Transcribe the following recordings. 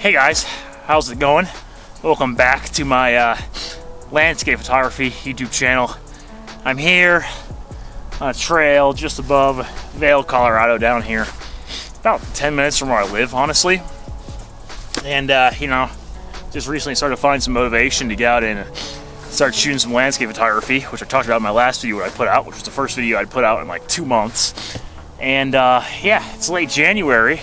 Hey guys, how's it going? Welcome back to my landscape photography YouTube channel. I'm here on a trail just above Vail, Colorado down here. About 10 minutes from where I live, honestly. And you know, just recently started to find some motivation to get out and start shooting some landscape photography, which I talked about in my last video I put out, which was the first video I'd put out in like 2 months. And yeah, it's late January.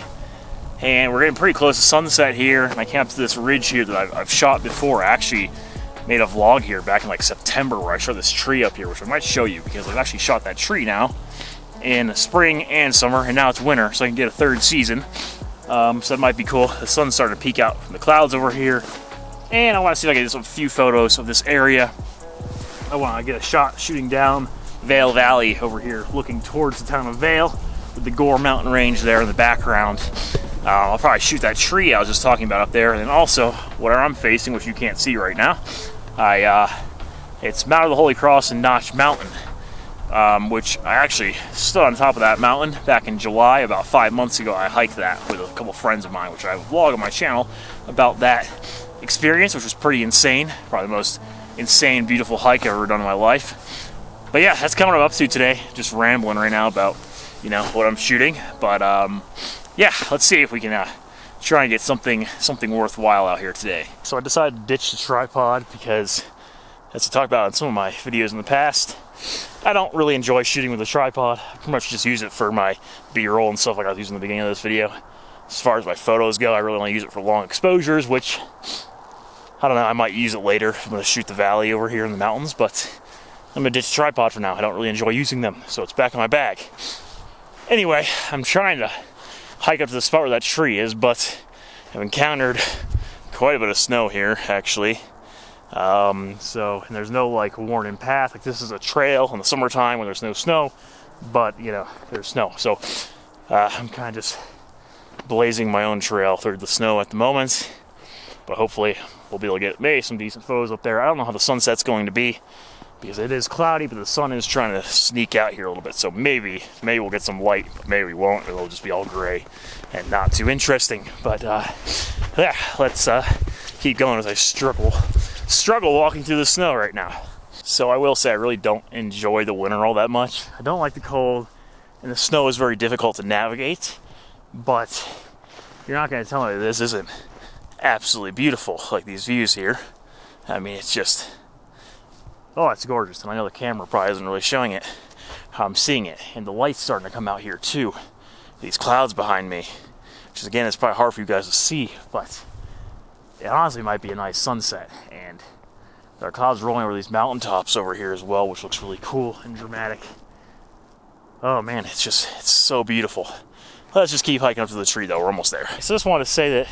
And we're getting pretty close to sunset here, and I came up to this ridge here that I've shot before. I actually made a vlog here back in like September where I showed this tree up here, which I might show you because I've actually shot that tree now in spring and summer, and now it's winter, so I can get a third season. So that might be cool. The sun's starting to peek out from the clouds over here, and I want to see if I can get some few photos of this area. I want to get a shot shooting down Vail Valley over here, looking towards the town of Vail with the Gore Mountain Range there in the background. I'll probably shoot that tree I was just talking about up there, and then also where I'm facing, which you can't see right now. It's Mount of the Holy Cross and Notch Mountain, which I actually stood on top of that mountain back in July. About 5 months ago, I hiked that with a couple friends of mine, which I have a vlog on my channel about that experience, which was pretty insane. Probably the most insane, beautiful hike I've ever done in my life. But yeah, that's kind of what I'm up to today. Just rambling right now about, you know, what I'm shooting. But yeah, let's see if we can try and get something worthwhile out here today. So I decided to ditch the tripod because, as I talked about in some of my videos in the past, I don't really enjoy shooting with a tripod. I pretty much just use it for my B-roll and stuff like I was using in the beginning of this video. As far as my photos go, I really only use it for long exposures, which, I don't know, I might use it later if I'm going to shoot the valley over here in the mountains, but I'm going to ditch the tripod for now. I don't really enjoy using them, so it's back in my bag. Anyway, I'm trying to hike up to the spot where that tree is, but I've encountered quite a bit of snow here, actually. And there's no like worn-in path. Like, this is a trail in the summertime when there's no snow, but you know, there's snow. So I'm kind of just blazing my own trail through the snow at the moment, but hopefully we'll be able to get maybe some decent photos up there. I don't know how the sunset's going to be, because it is cloudy, but the sun is trying to sneak out here a little bit. So maybe we'll get some light, but maybe we won't. It'll just be all gray and not too interesting. But yeah, let's keep going as I struggle walking through the snow right now. So I will say I really don't enjoy the winter all that much. I don't like the cold, and the snow is very difficult to navigate. But you're not going to tell me this isn't absolutely beautiful, like these views here. I mean, it's just, oh, it's gorgeous, and I know the camera probably isn't really showing it how I'm seeing it. And the light's starting to come out here too. These clouds behind me, which is, again, it's probably hard for you guys to see, but it honestly might be a nice sunset. And there are clouds rolling over these mountaintops over here as well, which looks really cool and dramatic. Oh man, it's so beautiful. Let's just keep hiking up to the tree though, we're almost there. So I just want to say that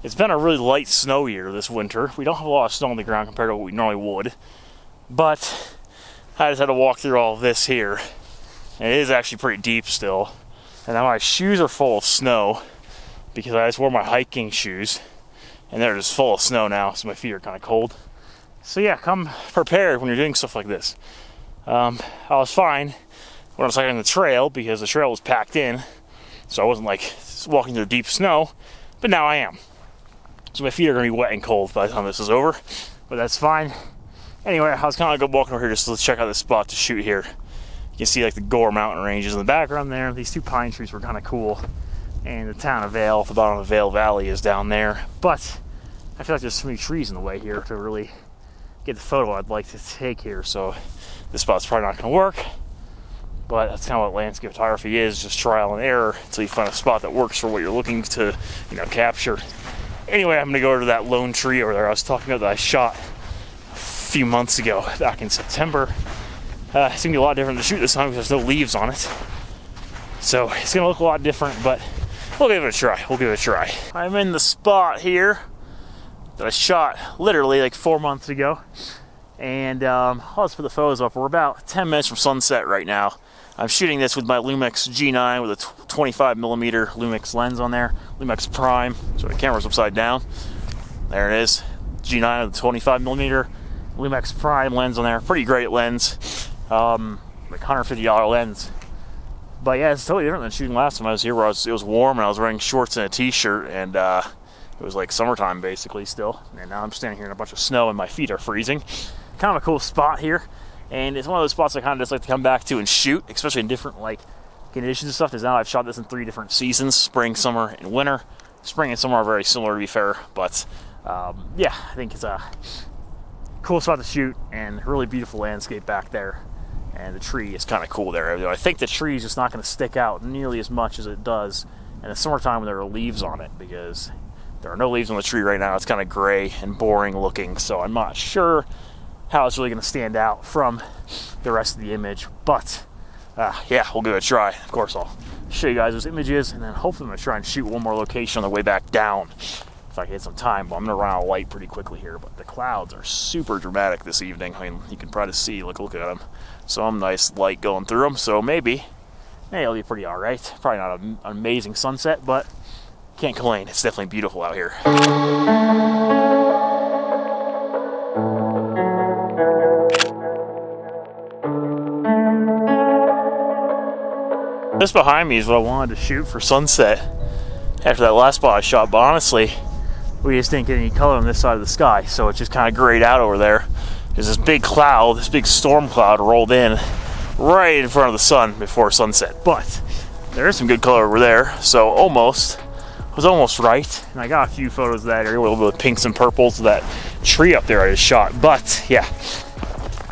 it's been a really light snow year this winter. We don't have a lot of snow on the ground compared to what we normally would. But I just had to walk through all of this here, and it is actually pretty deep still. And now my shoes are full of snow because I just wore my hiking shoes, and they're just full of snow now, so my feet are kind of cold. So yeah, come prepared when you're doing stuff like this. I was fine when I was hiking the trail because the trail was packed in, so I wasn't like walking through deep snow, but now I am. So my feet are going to be wet and cold by the time this is over, but that's fine. Anyway, I was kind of walking over here just to check out this spot to shoot here. You can see like the Gore Mountain Ranges in the background there. These two pine trees were kind of cool. And the town of Vail, the bottom of Vail Valley, is down there. But I feel like there's so many trees in the way here to really get the photo I'd like to take here. So this spot's probably not going to work. But that's kind of what landscape photography is, just trial and error until you find a spot that works for what you're looking to, you know, capture. Anyway, I'm going to go over to that lone tree over there I was talking about that I shot few months ago, back in September. It's gonna be a lot different to shoot this time because there's no leaves on it. So it's gonna look a lot different, but we'll give it a try. I'm in the spot here that I shot literally like 4 months ago. And I'll just put the photos up. We're about 10 minutes from sunset right now. I'm shooting this with my Lumix G9 with a 25mm Lumix lens on there. Lumix Prime. So the camera's upside down. There it is. G9 with a 25mm Lumix Prime lens on there. Pretty great lens. Like $150 lens. But yeah, it's totally different than shooting last time I was here, where it was warm and I was wearing shorts and a t-shirt, and It was like summertime basically still, and now I'm standing here in a bunch of snow and my feet are freezing. Kind of a cool spot here, and it's one of those spots I kind of just like to come back to and shoot, especially in different like conditions and stuff. Because now I've shot this in 3 different seasons: spring, summer, and winter. Spring and summer are very similar, to be fair, but yeah, I think it's a cool spot to shoot and really beautiful landscape back there. And the tree is kind of cool there. I think the tree is just not going to stick out nearly as much as it does in the summertime when there are leaves on it, because there are no leaves on the tree right now. It's kind of gray and boring looking, so I'm not sure how it's really going to stand out from the rest of the image. But yeah, we'll give it a try. Of course, I'll show you guys those images, and then hopefully I'm going to try and shoot one more location on the way back down if I can get some time. But I'm going to run out of light pretty quickly here. But the clouds are super dramatic this evening. I mean, you can probably see, look at them. Some nice light going through them, so maybe it'll be pretty all right. Probably not an amazing sunset, but can't complain. It's definitely beautiful out here. This behind me is what I wanted to shoot for sunset after that last spot I shot, but honestly, we just didn't get any color on this side of the sky, so it's just kind of grayed out over there. There's this big cloud, this big storm cloud rolled in right in front of the sun before sunset. But there is some good color over there, so was almost right. And I got a few photos of that area, a little bit of pinks and purples of that tree up there I just shot. But yeah,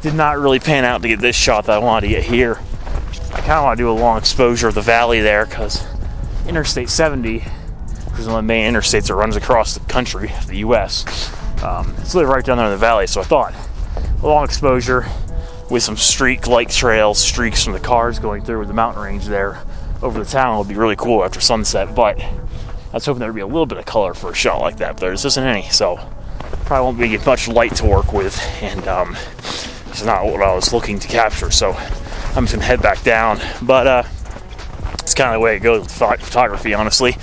did not really pan out to get this shot that I wanted to get here. I kind of want to do a long exposure of the valley there, because Interstate 70, which is one of the main interstates that runs across the country, the U.S., it's literally right down there in the valley. So I thought a long exposure with some streak-like trails, streaks from the cars going through the mountain range there over the town would be really cool after sunset. But I was hoping there would be a little bit of color for a shot like that, but there just isn't any, so probably won't be much light to work with, and it's not what I was looking to capture, so I'm just gonna head back down. But it's kind of the way it goes with photography, honestly,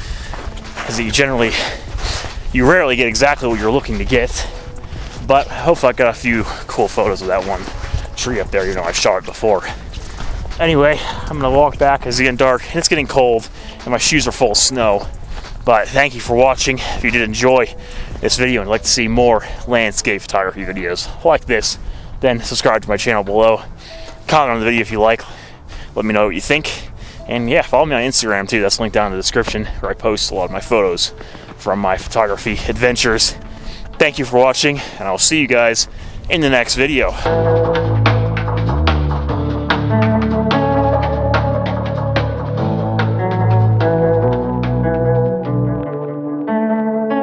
because you rarely get exactly what you're looking to get. But hopefully I got a few cool photos of that one tree up there. I shot it before. Anyway, I'm gonna walk back. It's getting dark and it's getting cold, and my shoes are full of snow. But thank you for watching. If you did enjoy this video and would like to see more landscape photography videos like this, then subscribe to my channel below. Comment on the video if you like. Let me know what you think. And yeah, follow me on Instagram too. That's linked down in the description, where I post a lot of my photos from my photography adventures. Thank you for watching, and I'll see you guys in the next video.